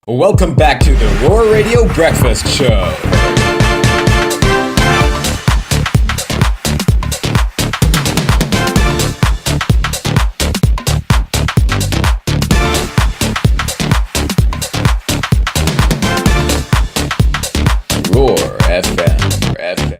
Welcome back to the Roar Radio Breakfast Show. Roar FM.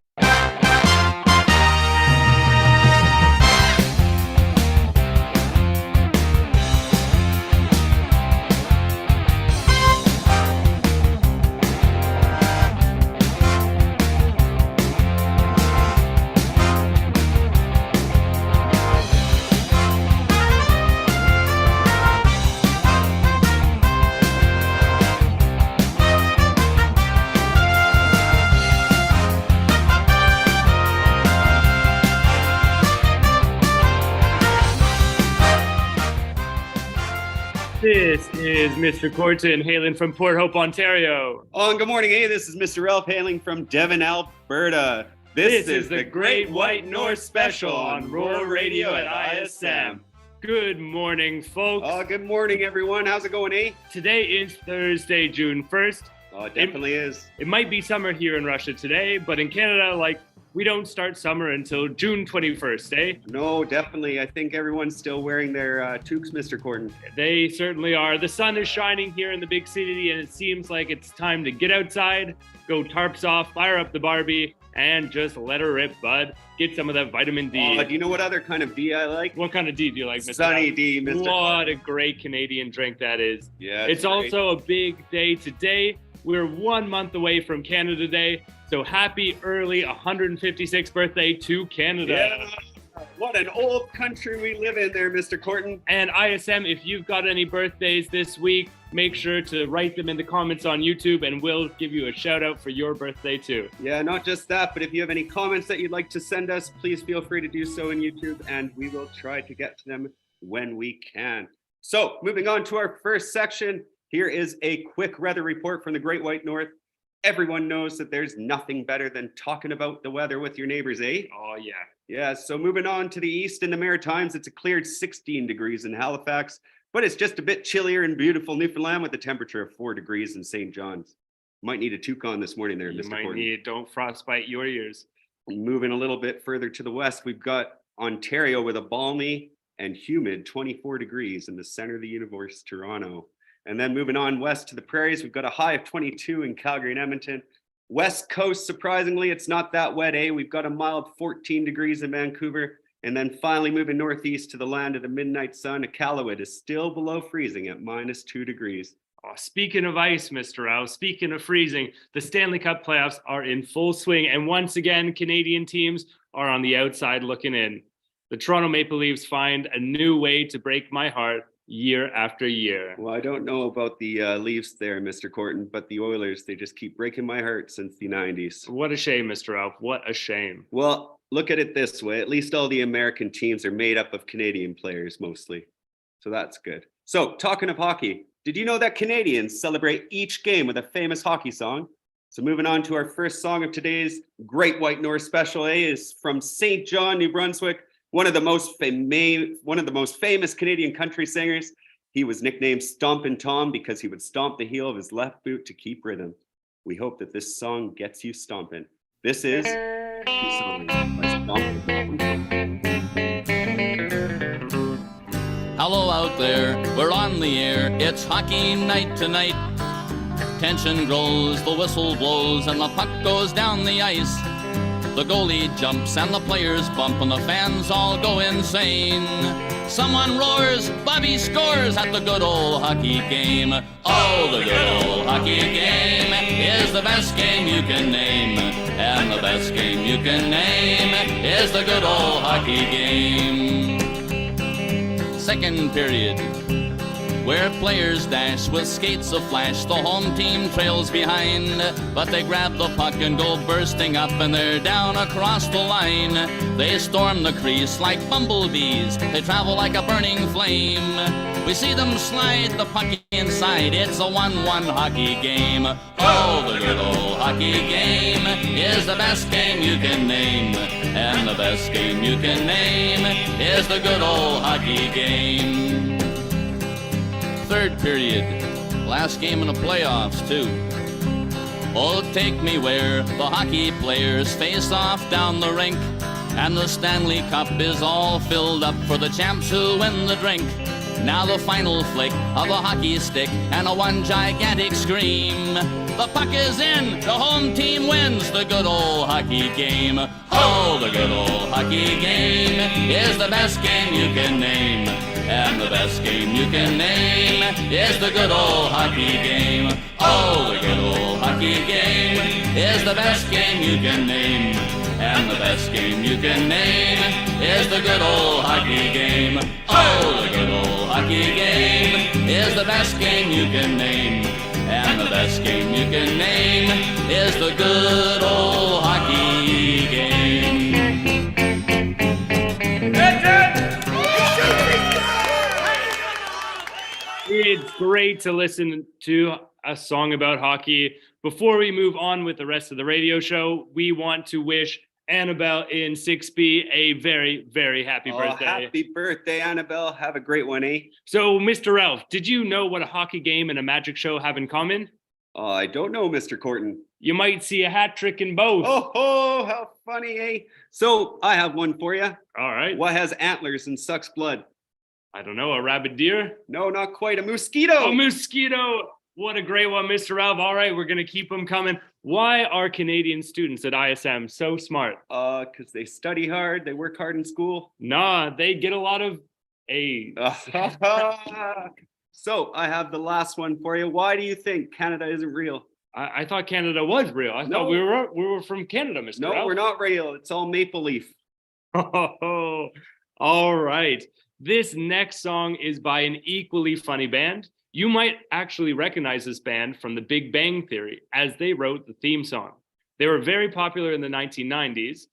This is Mr. Corton hailing from Port Hope, Ontario. Oh, and good morning. Hey, this is Mr. Ralph hailing from Devon, Alberta. This is the Great White North Special on Roar Radio at ISM. Good morning, folks. Oh, good morning, everyone. How's it going, eh? Today is Thursday, June 1st. Oh, it definitely is. It might be summer here in Russia today, but in Canada, we don't start summer until June 21st, eh? No, definitely. I think everyone's still wearing their toques, Mr. Corton. They certainly are. The sun is shining here in the big city, and it seems like it's time to get outside, go tarps off, fire up the Barbie, and just let her rip, bud. Get some of that vitamin D. Oh, do you know what other kind of D I like? What kind of D do you like, Mr. Sunny Ralph? D, Mr. What a great Canadian drink that is. Yeah, It's great. also a big day today. We're 1 month away from Canada Day, so happy early 156th birthday to Canada. Yeah. What an old country we live in there, Mr. Corton. And ISM, if you've got any birthdays this week, make sure to write them in the comments on YouTube and we'll give you a shout out for your birthday too. Yeah, not just that, but if you have any comments that you'd like to send us, please feel free to do so in YouTube and we will try to get to them when we can. So moving on to our first section, here is a quick weather report from the Great White North. Everyone knows that there's nothing better than talking about the weather with your neighbors, eh? Oh yeah. Yeah, so moving on to the east in the Maritimes, it's a cleared 16 degrees in Halifax, but it's just a bit chillier in beautiful Newfoundland with a temperature of 4 degrees in St. John's. Might need a toque on this morning there, You Mr. might Gordon. need, don't frostbite your ears. Moving a little bit further to the west, we've got Ontario with a balmy and humid 24 degrees in the center of the universe, Toronto. And then moving on west to the prairies, we've got a high of 22 in Calgary and Edmonton. West coast, surprisingly, it's not that wet, eh? We've got a mild 14 degrees in Vancouver. And then finally moving northeast to the land of the midnight sun, Iqaluit is still below freezing at -2 degrees. Oh, speaking of ice, Mr. Rao, speaking of freezing, the Stanley Cup playoffs are in full swing. And once again, Canadian teams are on the outside looking in. The Toronto Maple Leafs find a new way to break my heart year after year. Well, I don't know about the Leafs there, Mr. Corton, but the Oilers, they just keep breaking my heart since the 90s. What a shame, Mr. Ralph. What a shame. Well, look at it this way. At least all the American teams are made up of Canadian players mostly. So that's good. So talking of hockey, did you know that Canadians celebrate each game with a famous hockey song? So moving on to our first song of today's Great White North Special A is from St. John, New Brunswick. One of the most famous Canadian country singers. He was nicknamed Stompin' Tom because he would stomp the heel of his left boot to keep rhythm. We hope that this song gets you stomping. This is the song by Stompin' Tom. Hello out there, we're on the air. It's hockey night tonight. Tension grows, the whistle blows, and the puck goes down the ice. The goalie jumps and the players bump and the fans all go insane. Someone roars, Bobby scores at the good old hockey game. Oh, the good old hockey game is the best game you can name. And the best game you can name is the good old hockey game. Second period, where players dash with skates aflash. The home team trails behind, but they grab the puck and go bursting up, and they're down across the line. They storm the crease like bumblebees. They travel like a burning flame. We see them slide the puck inside. It's a 1-1 hockey game. Oh, the good old hockey game is the best game you can name. And the best game you can name is the good old hockey game. Third period, last game in the playoffs, too. Oh, take me where the hockey players face off down the rink, and the Stanley Cup is all filled up for the champs who win the drink. Now the final flick of a hockey stick and a one gigantic scream. The puck is in, the home team wins the good old hockey game. Oh, the good old hockey game is the best game you can name. And the best game you can name is the good old hockey game. Oh, the good old hockey game is the best game you can name. And the best game you can name is the good old hockey game. Oh, the good old hockey game is the best game you can name. And the best game you can name is the good old hockey game. It's great to listen to a song about hockey. Before we move on with the rest of the radio show, we want to wish Annabelle in 6B a very, very happy birthday. Happy birthday, Annabelle. Have a great one, eh? So, Mr. Ralph, did you know what a hockey game and a magic show have in common? I don't know, Mr. Corton. You might see a hat trick in both. Oh, how funny, eh? So, I have one for you. All right. What has antlers and sucks blood? I don't know, a rabid deer? No, not quite. A mosquito. A mosquito. What a great one, Mr. Ralph. All right, we're going to keep them coming. Why are Canadian students at ISM so smart? Because they study hard, they work hard in school. Nah, they get a lot of A's. So I have the last one for you. Why do you think Canada isn't real? I thought Canada was real. I thought we were from Canada, Mr. No, Ralph. we're not real. It's all maple leaf. Oh, all right. This next song is by an equally funny band. You might actually recognize this band from The Big Bang Theory, as they wrote the theme song. They were very popular in the 1990s.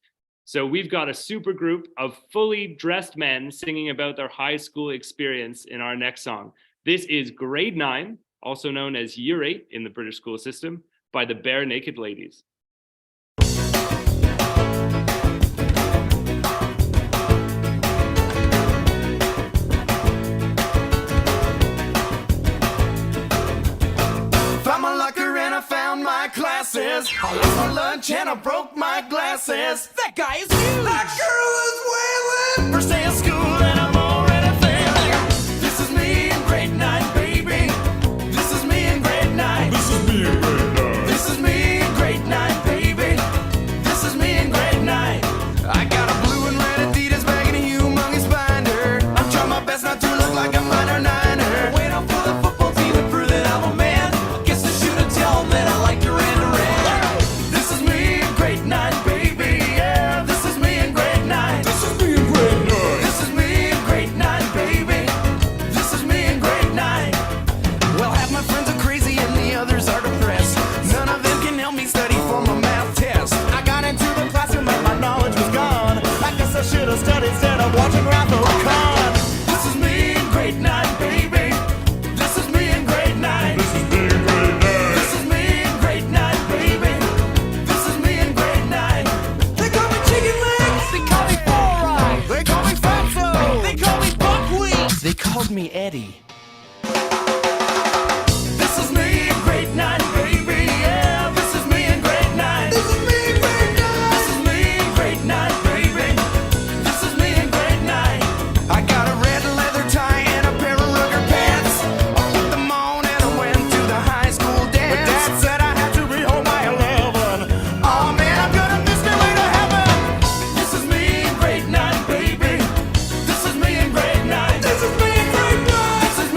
So we've got a super group of fully dressed men singing about their high school experience in our next song. This is Grade 9, also known as Year 8 in the British school system, by the Bare Naked Ladies. Classes. I lost my lunch and I broke my glasses. That guy is you. That girl is wailing. First day of school and I'm already failing. This is me in grade 9, baby. This is me in grade 9. This is me in grade 9. This is me in grade 9, baby. This is me in grade 9. I got a blue and red Adidas bag and a humongous binder. I'm trying my best not to look like a minor niner. Wait up for the football team to prove that I'm a man. Guess I should have told them that I like to run around. This is me in grade 9, baby. Yeah, this is me in grade 9. This is me in grade 9. This is me in grade 9, baby. This is me in grade 9. Well, half my friends are crazy and the others are depressed. None of them can help me study for my math test. I got into the classroom and my knowledge was gone. I guess I should have studied instead of watching Wrath of Khan. This is me in grade 9, baby. This is me in grade 9. This is me in grade 9. This is me in grade 9, baby. This is me in grade 9. They call me chicken legs. They call me Fluoride. They call me Fatso. They call me Buckwheat. They called me Eddie. This is me in grade 9, baby. Yeah, this is me in grade 9. This is me in grade 9. This is me in grade 9, baby. This is me in grade 9. I got a red leather tie and a pair of rugger pants. I put them on and I went to the high school dance. But Dad said I had to be home by 11. Oh man, I'm gonna miss the way to heaven. This is me in grade 9, baby. This is me in grade 9. This is me in grade 9. This is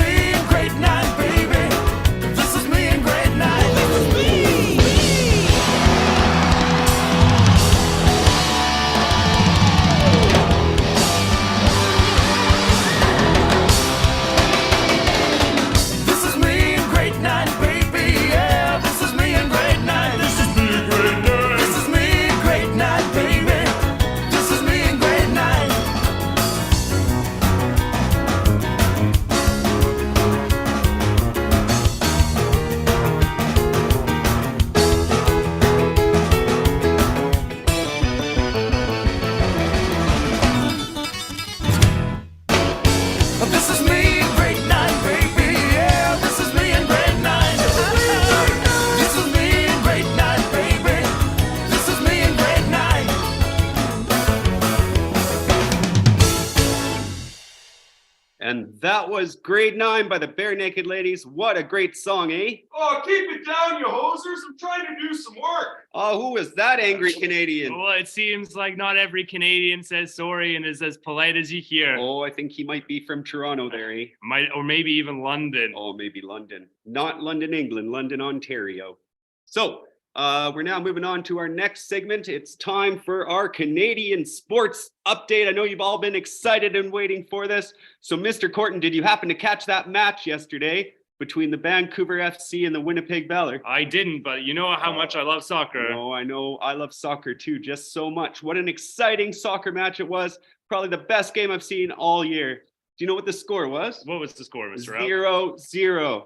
And that was Grade 9 by the Bare Naked Ladies. What a great song, eh? Oh, keep it down, you hosers. I'm trying to do some work. Oh, who was that angry Canadian? Well, it seems like not every Canadian says sorry and is as polite as you hear. Oh, I think he might be from Toronto there, eh? Or maybe even London. Oh, maybe London. Not London, England, London, Ontario. So, we're now moving on to our next segment. It's time for our Canadian sports update. I know you've all been excited and waiting for this. So, Mr. Corton, did you happen to catch that match yesterday between the Vancouver FC and the Winnipeg Valor? I didn't, but you know how much I love soccer. Oh, I know. I love soccer too, just so much. What an exciting soccer match it was. Probably the best game I've seen all year. Do you know what the score was? What was the score, Mr. Ralph? 0-0.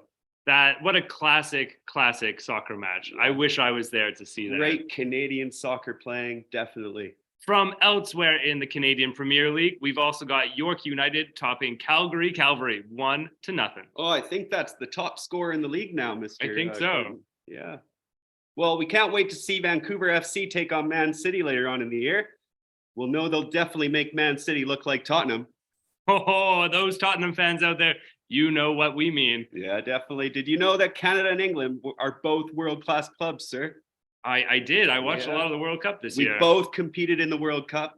What a classic soccer match. I wish I was there to see that. Great Canadian soccer playing, definitely. From elsewhere in the Canadian Premier League, we've also got York United topping Calgary Cavalry 1-0. Oh, I think that's the top scorer in the league now, Mr. I think so. Gordon. Yeah. Well, we can't wait to see Vancouver FC take on Man City later on in the year. We'll know they'll definitely make Man City look like Tottenham. Oh, those Tottenham fans out there, you know what we mean. Yeah, definitely. Did you know that Canada and England are both world-class clubs, sir? I did. I watched a Yeah. lot of the World Cup this We year. both competed in the World Cup.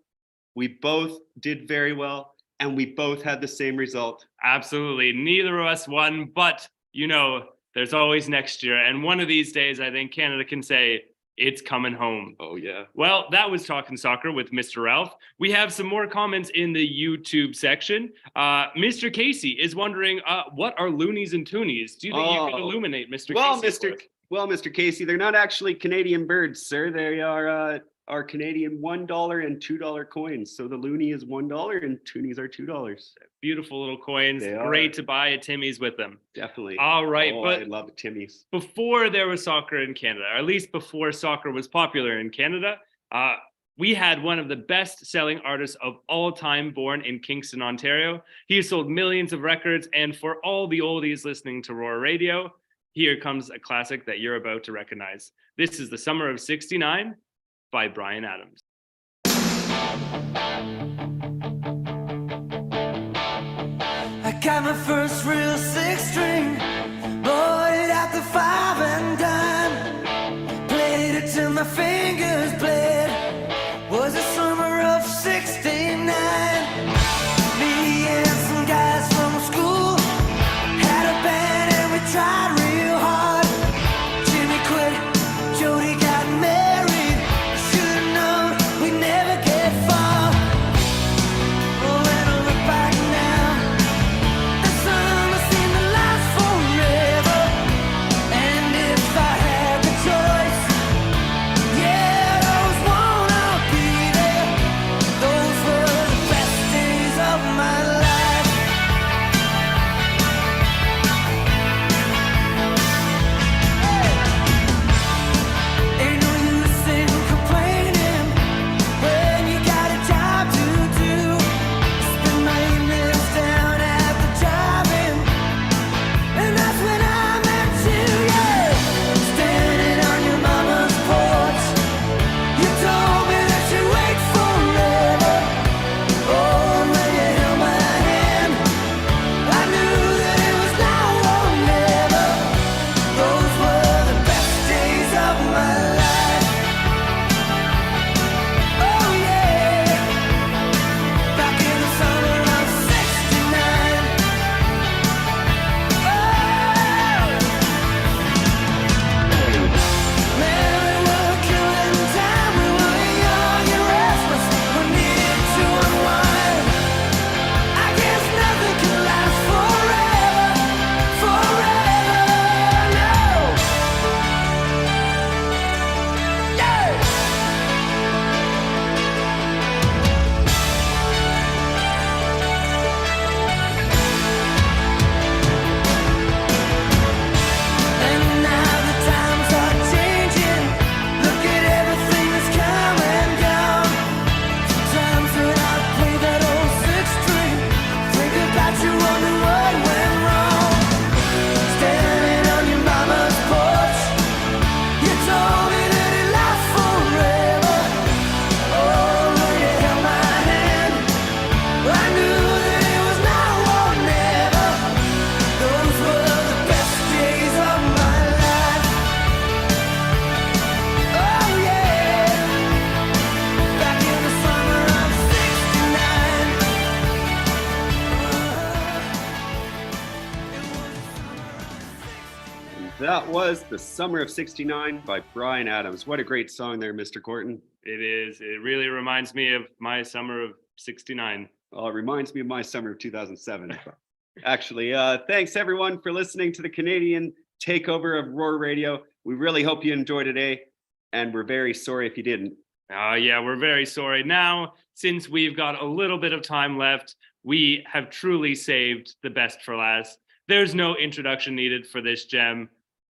We both did very well, and we both had the same result. Absolutely. Neither of us won, but you know, there's always next year. And one of these days, I think Canada can say, it's coming home. Oh, yeah. Well, that was Talking Soccer with Mr. Ralph. We have some more comments in the YouTube section. Mr. Casey is wondering, what are loonies and toonies? Do you think you could illuminate Mr. Casey? Well, Mr. Casey, they're not actually Canadian birds, sir. They are Canadian $1 and $2 coins. So the loonie is $1 and toonies are $2. Beautiful little coins. They are. Great to buy at Timmy's with them. Definitely. All right, Oh, but I love Timmy's. before there was soccer in Canada, or at least before soccer was popular in Canada, we had one of the best-selling artists of all time born in Kingston, Ontario. He has sold millions of records, and for all the oldies listening to Roar Radio, here comes a classic that you're about to recognize. This is The Summer of '69 by Bryan Adams. I got my first real six string, bought it at the 5 and dime, played it till my fingers bled. Was the summer of '69. Me and some guys from school had a band and we tried real hard. Jimmy quit, Jody got married. Should've known we'd never get far. Oh, when I look back now, the summer seemed to last forever. And if I had the choice, yeah, those that was The Summer of 69 by Bryan Adams. What a great song there, Mr. Corton. It is. It really reminds me of my summer of 69. Oh, it reminds me of my summer of 2007. Actually, thanks everyone for listening to the Canadian takeover of Roar Radio. We really hope you enjoyed today, and we're very sorry if you didn't. Yeah, we're very sorry. Now, since we've got a little bit of time left, we have truly saved the best for last. There's no introduction needed for this gem.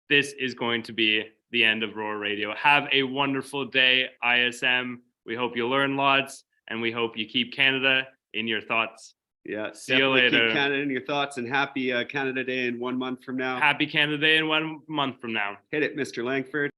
This is going to be the end of Roar Radio. Have a wonderful day, ISM. We hope you learn lots, and we hope you keep Canada in your thoughts. Yeah, See you later. Keep Canada in your thoughts, and happy Canada Day in 1 month from now. Happy Canada Day in 1 month from now. Hit it, Mr. Langford.